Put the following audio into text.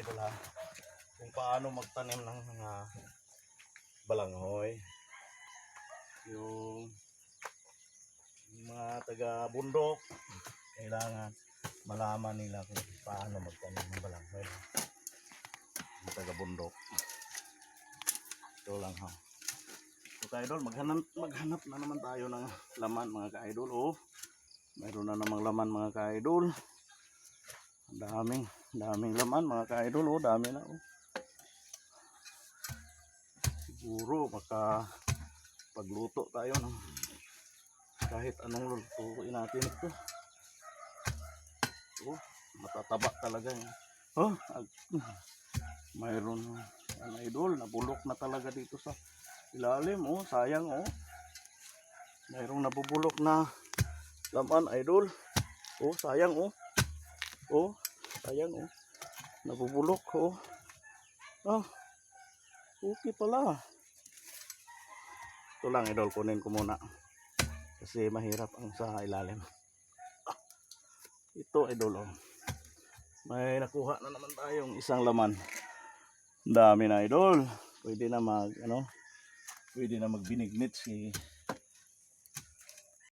idol ha, kung paano magtanim ng mga balanghoy. Yung mga taga bundok kailangan malaman nila kung paano magtanim ng balanghoy. Yung taga bundok, ito lang ha. So ka-idol, maghanap na naman tayo ng laman mga ka-idol. Oh, mayroon na namang laman mga ka-idol. Daming laman mga ka-idol. Oh, dami na. Oh. Siguro maka pagluto tayo ng kahit anong lutuin natin ito. Oh, matataba talaga yan. Oh, mayroon yan idol, nabulok na talaga dito sa ilalim. Oh, sayang oh. Mayroong nabubulok na laman idol. Oh, sayang oh. Oh, sayang oh. Nabubulok oh. Ah, okay pala. Ito lang idol, kunin ko muna. Kasi mahirap ang sa ilalim. Ah, ito idol oh. May nakuha na naman tayong isang laman. Dami na idol. Pwede na pwede na magbinignit si